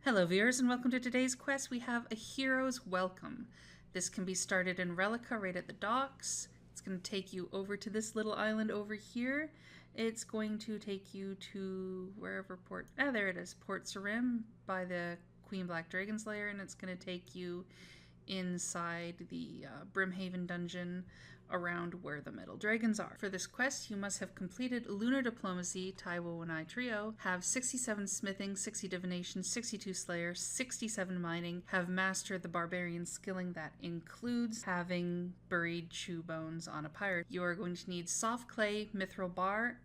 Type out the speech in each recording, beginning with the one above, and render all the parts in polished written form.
Hello viewers and welcome to today's quest. We have a hero's welcome. This can be started in Relica right at the docks. It's going to take you over to this little island over here. It's going to take you to wherever port, there it is, Port Sarim by the Queen Black Dragon's Lair, and it's going to take you inside the Brimhaven dungeon around where the metal dragons are. For this quest, you must have completed Lunar Diplomacy, Tai Bwo Wannai Trio, have 67 smithing, 60 divination, 62 slayer, 67 mining, have mastered the Barbarian skilling that includes having buried chew bones on a pirate. You are going to need soft clay, Mithril Bar,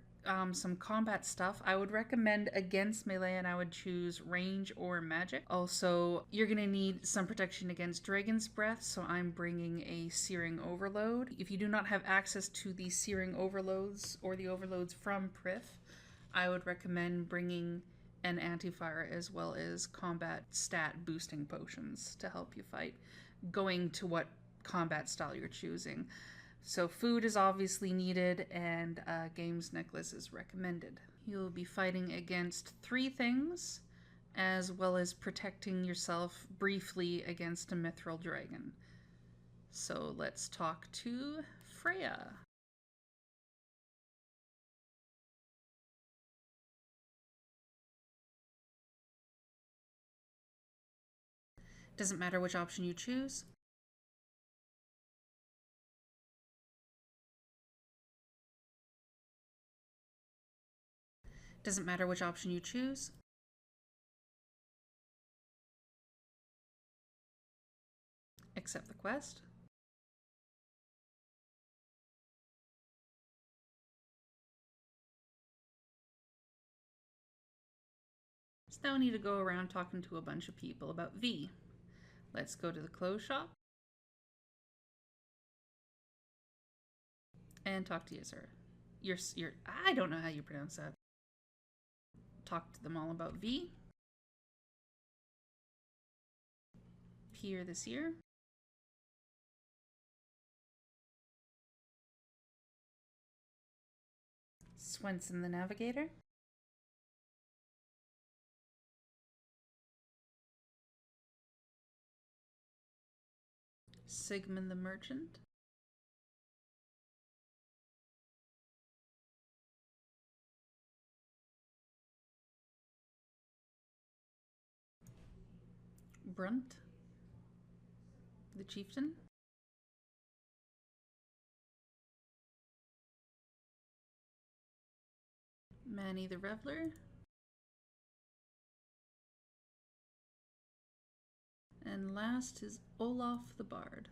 some combat stuff. I would recommend against melee and I would choose range or magic. Also, you're going to need some protection against Dragon's Breath, so I'm bringing a Searing Overload. If you do not have access to the Searing Overloads or the Overloads from Prith, I would recommend bringing an anti-fire as well as combat stat boosting potions to help you fight, going to what combat style you're choosing. So food is obviously needed, and a games necklace is recommended. You'll be fighting against 3 things, as well as protecting yourself briefly against a mithril dragon. So let's talk to Freya. Doesn't matter which option you choose. Doesn't matter which option you choose. Accept the quest. So now we need to go around talking to a bunch of people about V. Let's go to the clothes shop and talk to Yasser. I don't know how you pronounce that. Talk to them all about V. Pier this year. Swenson the Navigator. Sigmund the Merchant. Brunt the Chieftain. Manny the Reveler. And last is Olaf the Bard.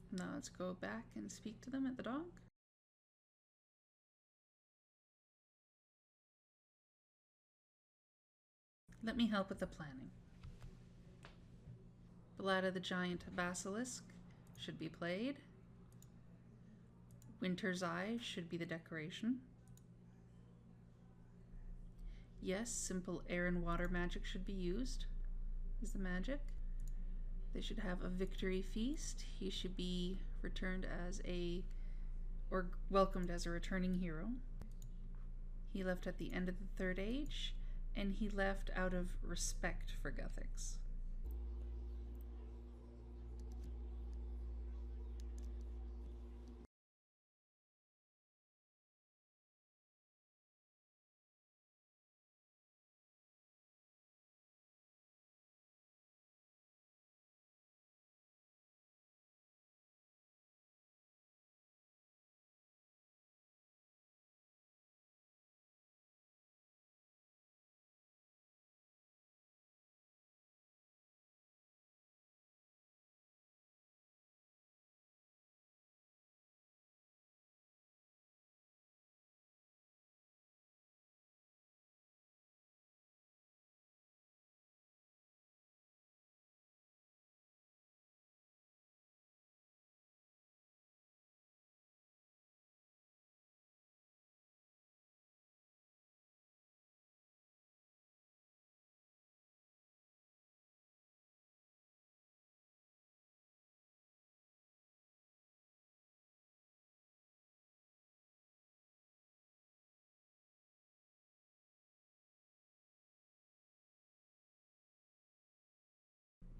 Now let's go back and speak to them at the dock. Let me help with the planning. Blood of the Giant Basilisk should be played. Winter's Eye should be the decoration. Yes, simple air and water magic should be used, is the magic. They should have a victory feast. He should be returned as or welcomed as a returning hero. He left at the end of the Third Age, and he left out of respect for Guthix.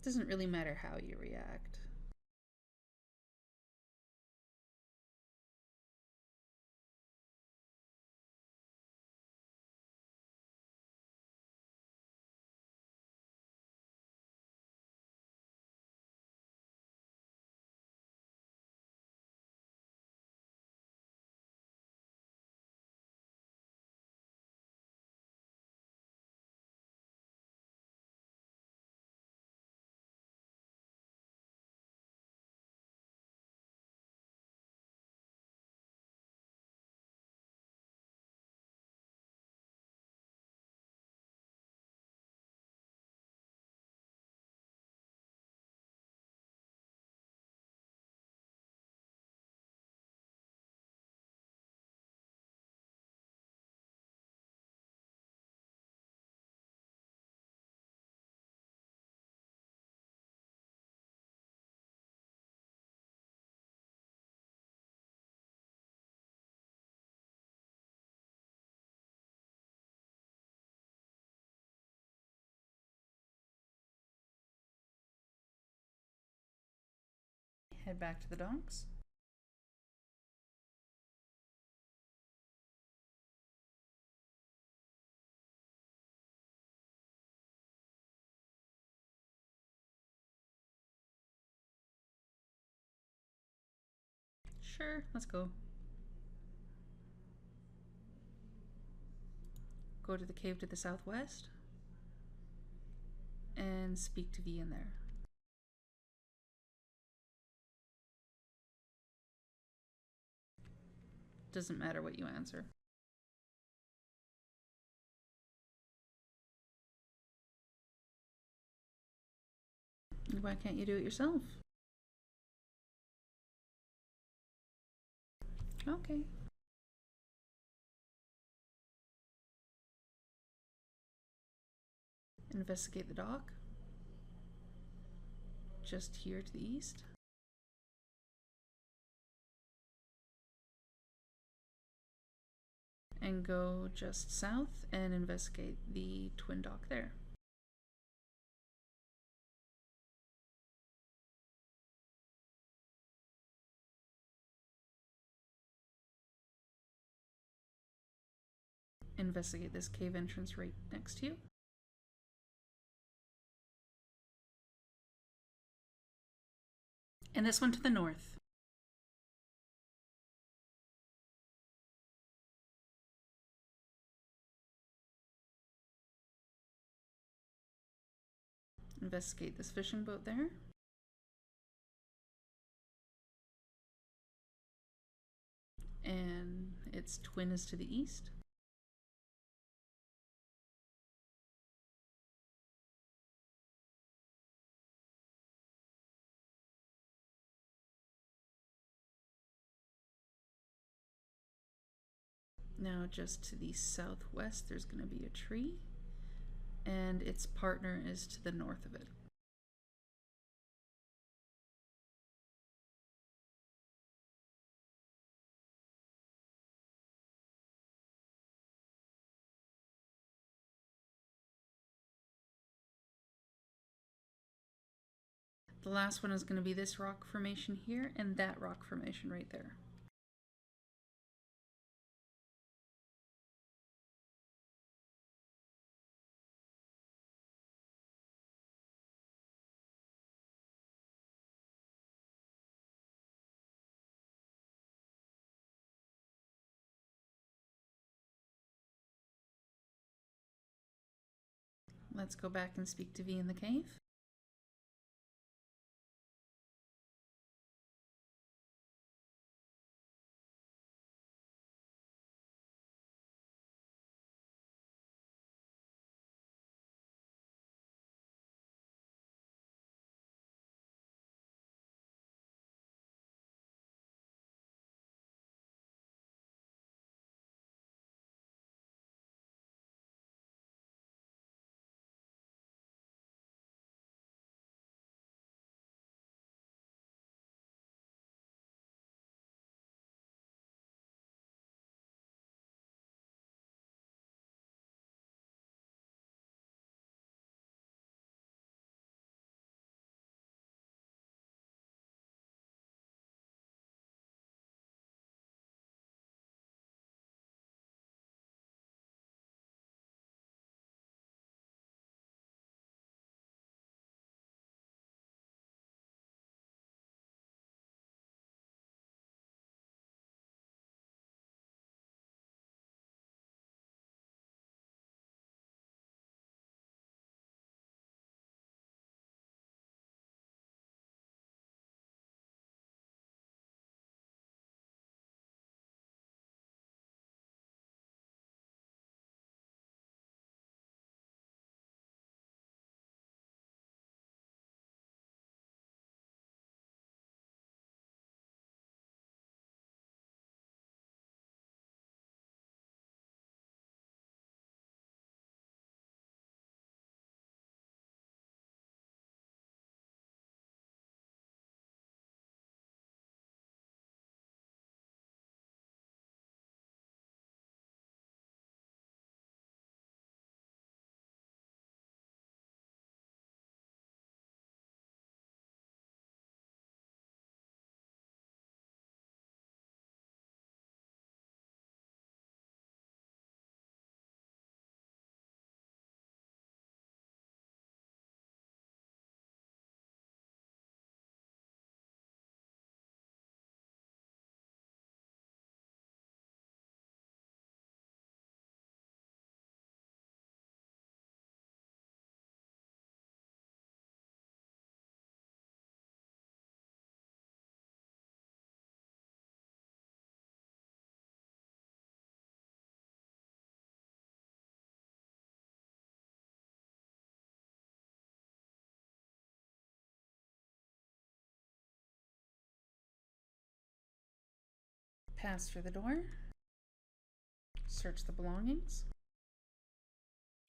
Doesn't really matter how you react. Head back to the docks. Sure, let's go. Go to the cave to the southwest and speak to V in there. Doesn't matter what you answer. Why can't you do it yourself? Okay. Investigate the dock. Just here to the east. And go just south and investigate the twin dock there. Investigate this cave entrance right next to you. And this one to the north. Investigate this fishing boat there. And its twin is to the east. Now just to the southwest there's going to be a tree, and its partner is to the north of it. The last one is going to be this rock formation here and that rock formation right there. Let's go back and speak to V in the cave. Pass through the door. Search the belongings.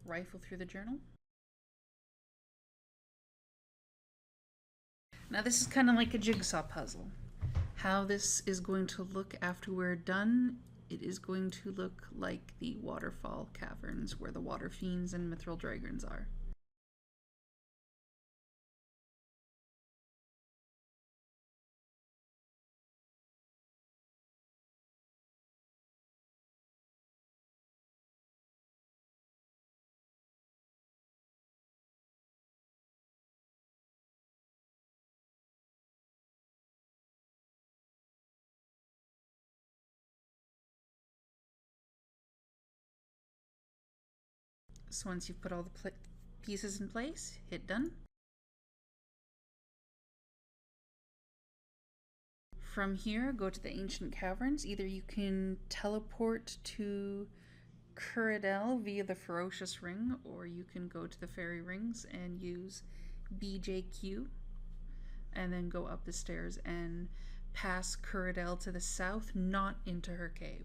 Rifle through the journal. Now this is kind of like a jigsaw puzzle. How this is going to look after we're done, it is going to look like the waterfall caverns where the water fiends and mithril dragons are. So once you've put all the pieces in place, hit done. From here, go to the ancient caverns. Either you can teleport to Kuradel via the ferocious ring, or you can go to the fairy rings and use BJQ and then go up the stairs and pass Kuradel to the south, not into her cave.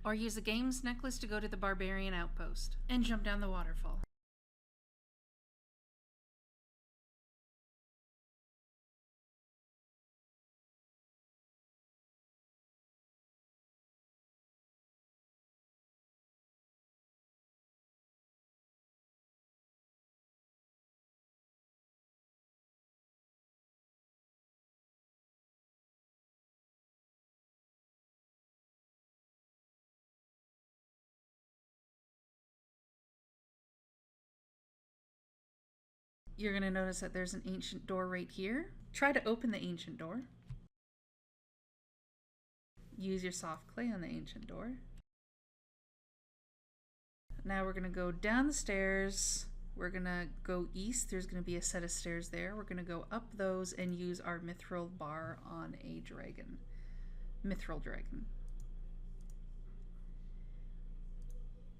Or use a games necklace to go to the Barbarian outpost and jump down the waterfall. You're going to notice that there's an ancient door right here. Try to open the ancient door. Use your soft clay on the ancient door. Now we're going to go down the stairs. We're going to go east. There's going to be a set of stairs there. We're going to go up those and use our Mithril Bar on a dragon. Mithril dragon.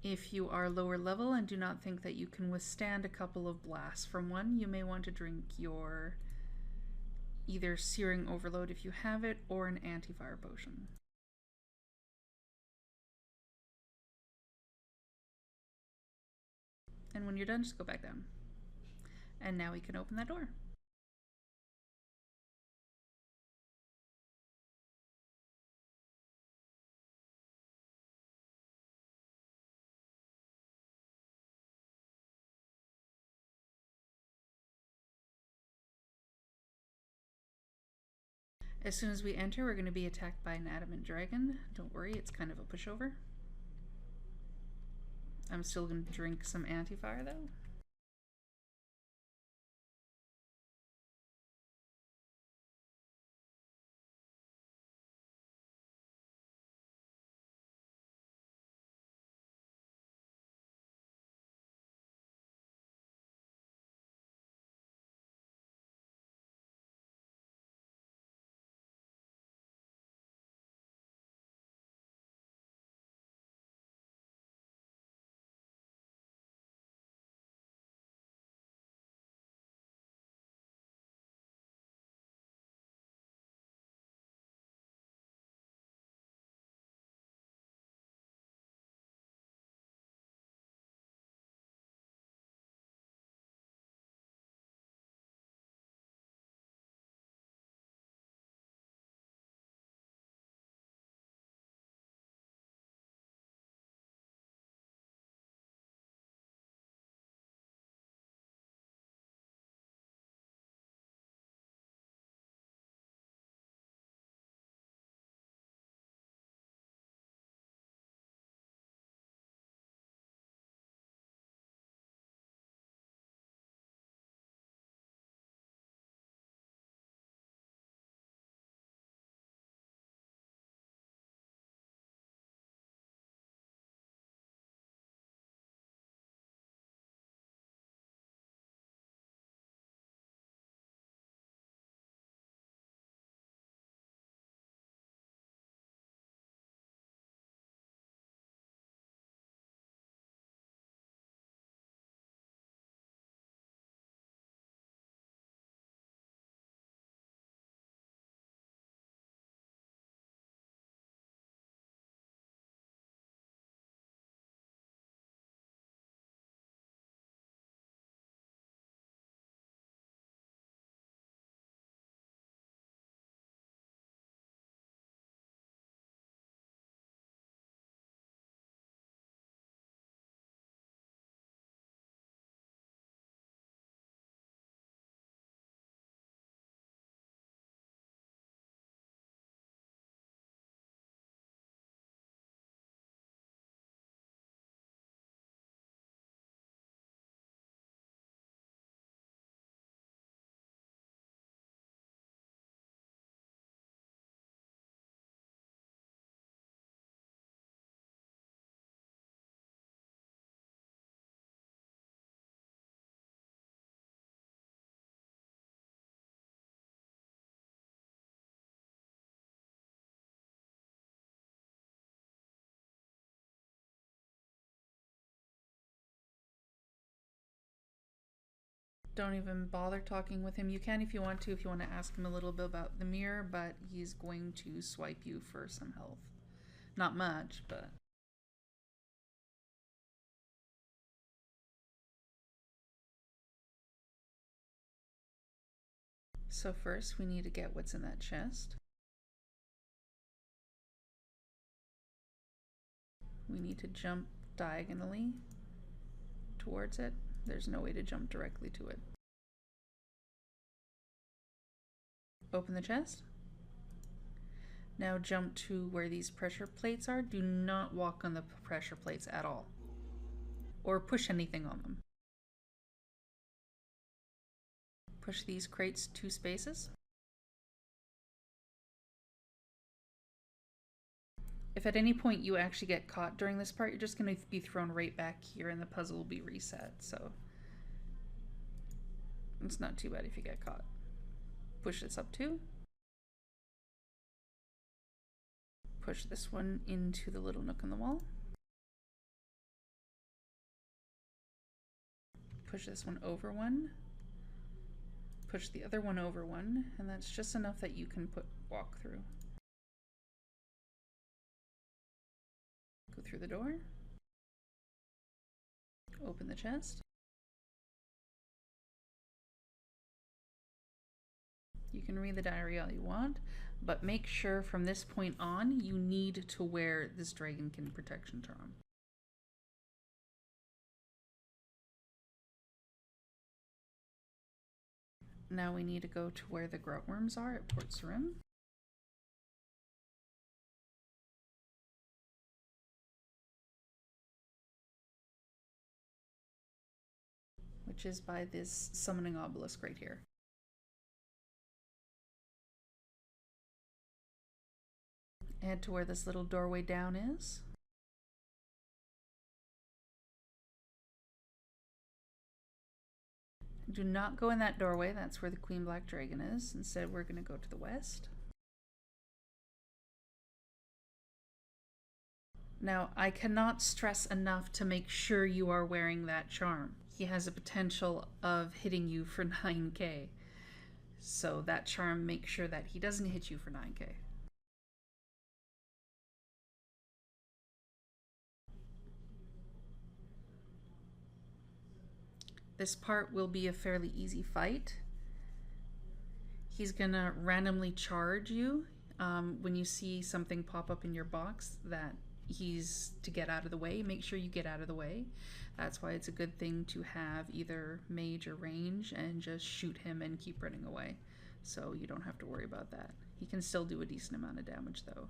If you are lower level and do not think that you can withstand a couple of blasts from one, you may want to drink your either Searing Overload if you have it, or an anti-fire potion. And when you're done, just go back down. And now we can open that door. As soon as we enter, we're going to be attacked by an adamant dragon. Don't worry, it's kind of a pushover. I'm still going to drink some anti-fire though. Don't even bother talking with him. You can if you want to ask him a little bit about the mirror, but he's going to swipe you for some health. Not much, but... So first we need to get what's in that chest. We need to jump diagonally towards it. There's no way to jump directly to it. Open the chest. Now jump to where these pressure plates are. Do not walk on the pressure plates at all, or push anything on them. Push these crates 2 spaces. If at any point you actually get caught during this part, you're just going to be thrown right back here and the puzzle will be reset, so it's not too bad if you get caught. Push this up 2. Push this one into the little nook in the wall. Push this one over 1. Push the other one over 1, and that's just enough that you can walk through. Go through the door. Open the chest. You can read the diary all you want, but make sure from this point on you need to wear this Dragonkin protection charm. Now we need to go to where the Grotworms are at Port's Rim. Which is by this summoning obelisk right here. Head to where this little doorway down is. Do not go in that doorway, that's where the Queen Black Dragon is. Instead, we're going to go to the west. Now, I cannot stress enough to make sure you are wearing that charm. He has a potential of hitting you for 9k. So that charm makes sure that he doesn't hit you for 9k. This part will be a fairly easy fight. He's gonna randomly charge you when you see something pop up in your box that he's to get out of the way. Make sure you get out of the way. That's why it's a good thing to have either mage or range and just shoot him and keep running away, so you don't have to worry about that. He can still do a decent amount of damage though.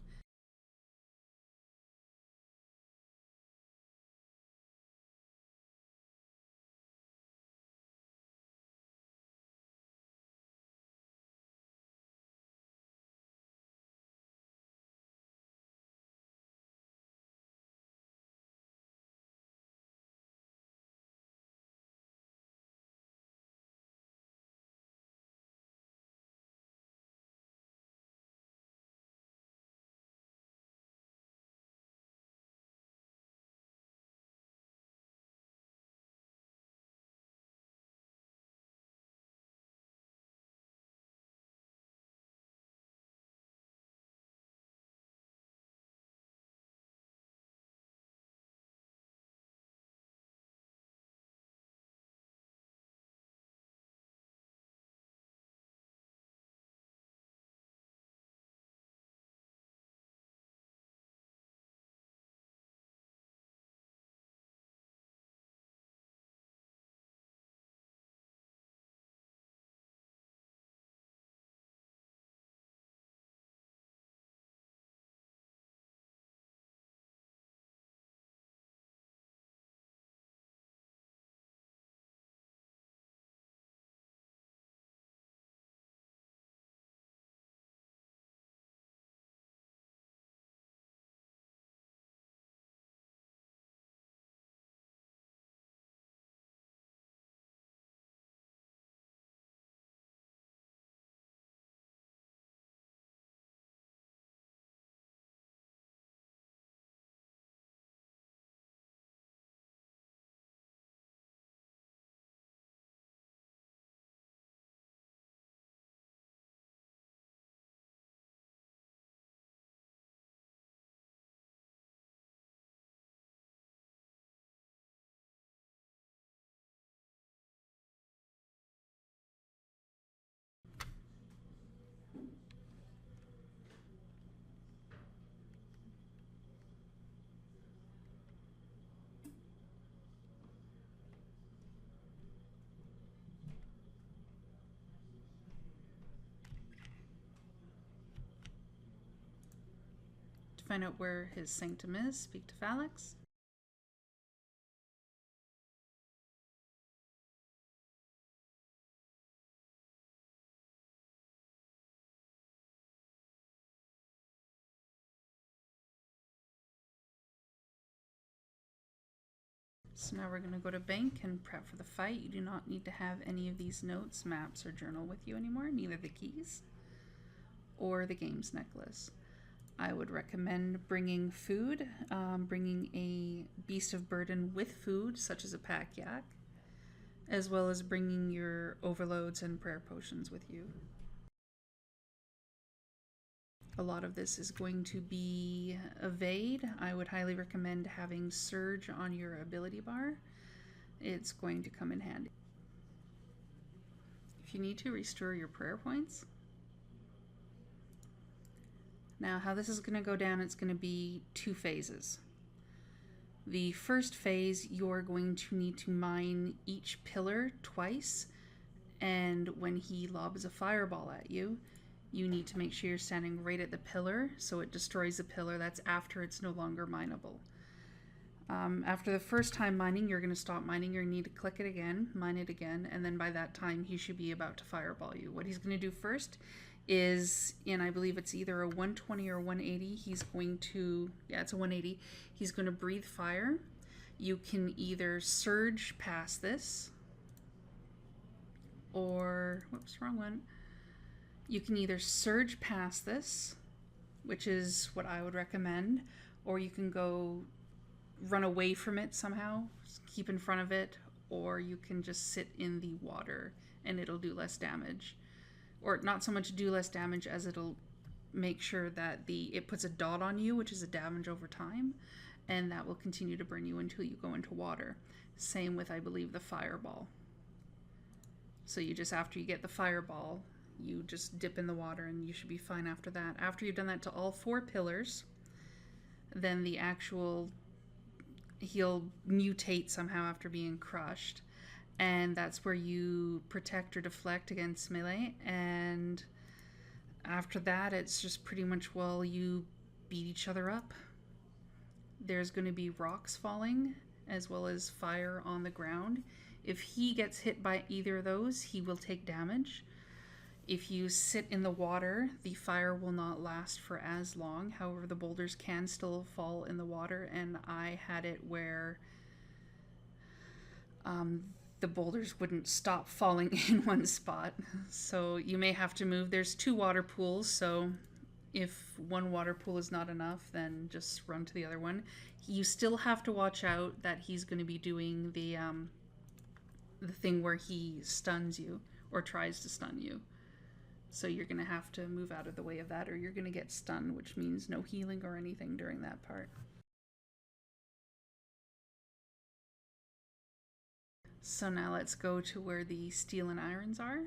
Find out where his sanctum is. Speak to Phalanx. So now we're going to go to bank and prep for the fight. You do not need to have any of these notes, maps, or journal with you anymore, neither the keys or the games necklace. I would recommend bringing food, bringing a beast of burden with food, such as a pack yak, as well as bringing your overloads and prayer potions with you. A lot of this is going to be evade. I would highly recommend having surge on your ability bar. It's going to come in handy. If you need to, restore your prayer points. Now, how this is going to go down, it's going to be 2 phases. The first phase, you're going to need to mine each pillar twice, and when he lobs a fireball at you, you need to make sure you're standing right at the pillar so it destroys the pillar. That's after it's no longer mineable. After the first time mining, you're going to stop mining. You're going to need to click it again, mine it again, and then by that time he should be about to fireball you. What he's going to do first is, and I believe it's either a 120 or 180, he's going to, yeah, it's a 180. He's going to breathe fire. You can either surge past this, or, whoops, wrong one. You can either surge past this, which is what I would recommend, or you can go run away from it somehow, keep in front of it, or you can just sit in the water and it'll do less damage. Or not so much do less damage as it'll make sure that it puts a dot on you, which is a damage over time, and that will continue to burn you until you go into water. Same with, I believe, the fireball. So you just, after you get the fireball, you just dip in the water and you should be fine after that. After you've done that to all 4 pillars, then the actual, he'll mutate somehow after being crushed. And that's where you protect or deflect against melee. And after that, it's just pretty much, well, you beat each other up. There's going to be rocks falling as well as fire on the ground. If he gets hit by either of those, he will take damage. If you sit in the water, the fire will not last for as long. However, the boulders can still fall in the water, and I had it where the boulders wouldn't stop falling in one spot. So you may have to move. There's 2 water pools, so if one water pool is not enough, then just run to the other one. You still have to watch out that he's going to be doing the thing where he stuns you or tries to stun you. So you're going to have to move out of the way of that, or you're going to get stunned, which means no healing or anything during that part. So now let's go to where the steel and irons are.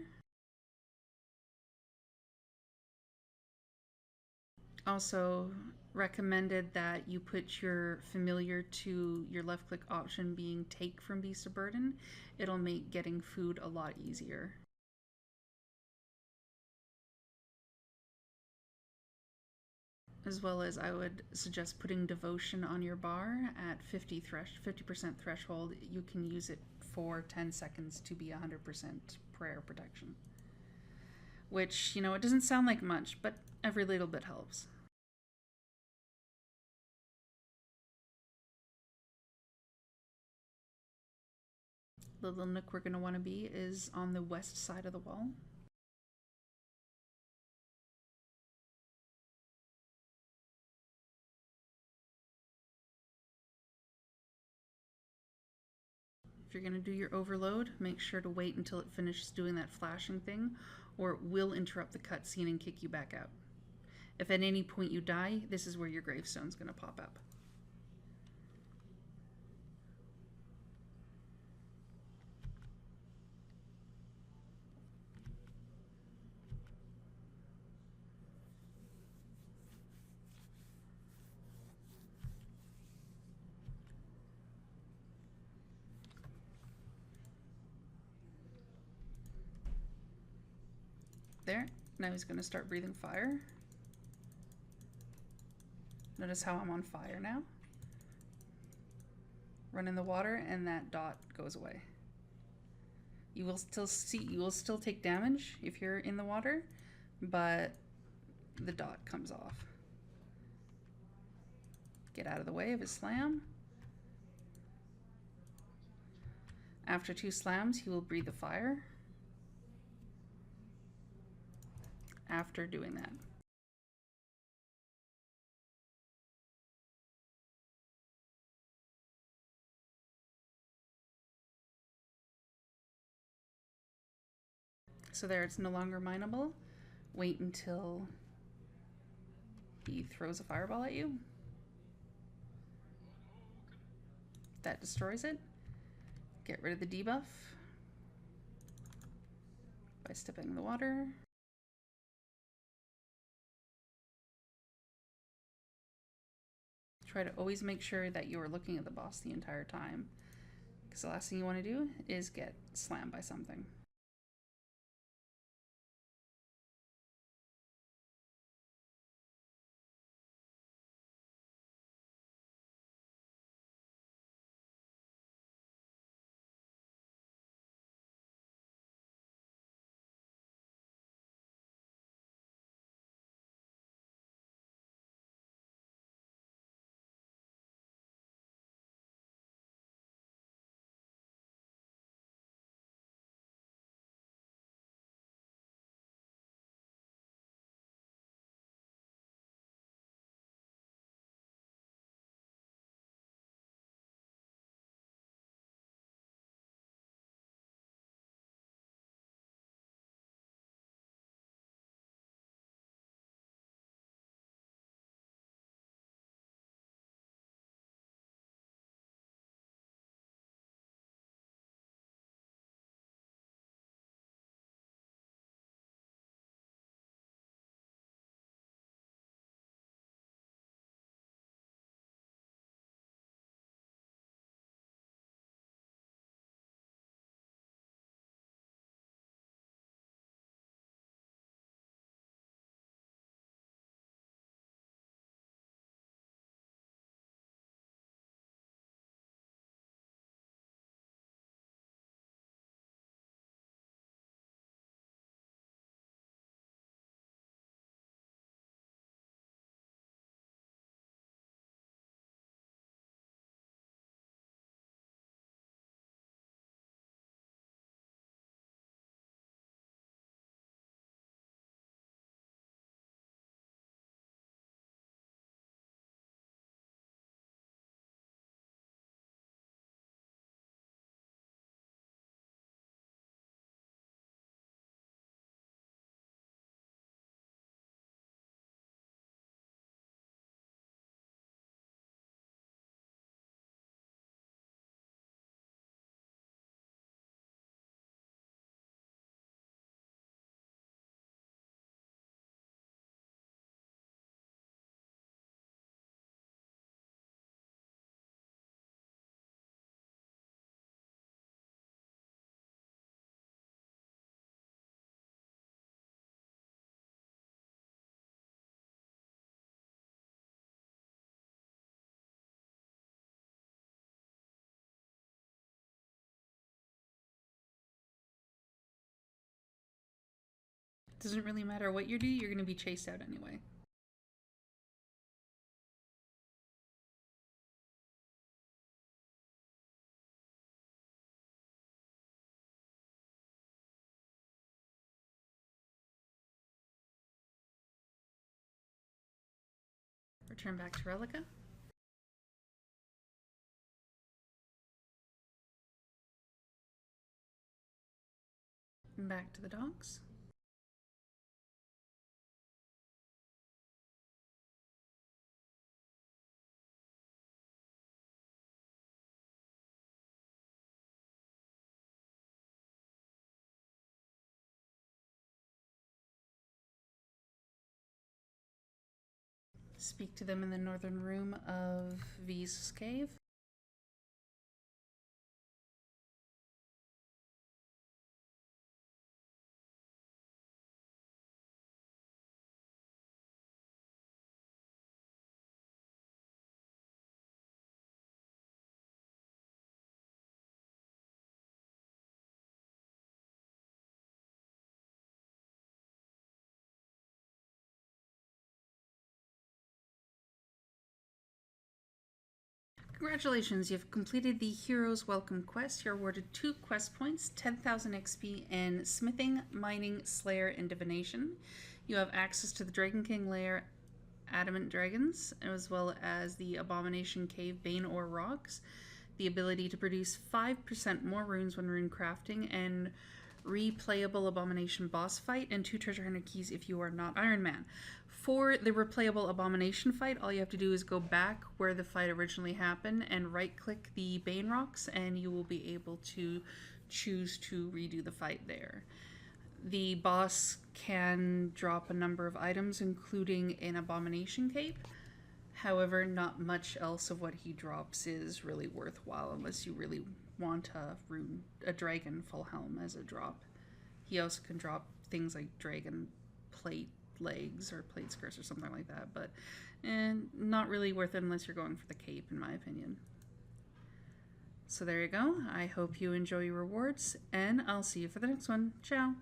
Also recommended that you put your familiar to your left click option being take from Beast of Burden. It'll make getting food a lot easier. As well as I would suggest putting devotion on your bar at 50% threshold. You can use it for 10 seconds to be 100% prayer protection. Which, you know, it doesn't sound like much, but every little bit helps. The little nook we're going to want to be is on the west side of the wall. If you're going to do your overload, make sure to wait until it finishes doing that flashing thing, or it will interrupt the cutscene and kick you back out. If at any point you die, this is where your gravestone's going to pop up. There. Now he's going to start breathing fire. Notice how I'm on fire now. Run in the water and that dot goes away. You will still take damage if you're in the water, but the dot comes off. Get out of the way of his slam. After 2 slams, he will breathe the fire. After doing that. So there, it's no longer mineable. Wait until he throws a fireball at you. That destroys it. Get rid of the debuff by stepping in the water. Try to always make sure that you are looking at the boss the entire time, because the last thing you want to do is get slammed by something. Doesn't really matter what you do, you're going to be chased out anyway. Return back to Relica. And back to the docks. Speak to them in the northern room of V's cave. Congratulations, you've completed the Hero's Welcome quest. You're awarded 2 quest points, 10,000 XP in Smithing, Mining, Slayer, and Divination. You have access to the Dragon King Lair Adamant Dragons, as well as the Abomination Cave Bane Ore Rocks, the ability to produce 5% more runes when rune crafting, and replayable Abomination boss fight, and 2 treasure hunter keys if you are not Iron Man. For the replayable Abomination fight, all you have to do is go back where the fight originally happened and right-click the Bane Rocks, and you will be able to choose to redo the fight there. The boss can drop a number of items, including an Abomination Cape. However, not much else of what he drops is really worthwhile unless you really want a dragon full helm as a drop. He also can drop things like dragon plate legs or plate skirts or something like that, but not really worth it unless you're going for the cape, in my opinion. So there you go. I hope you enjoy your rewards, and I'll see you for the next one. Ciao!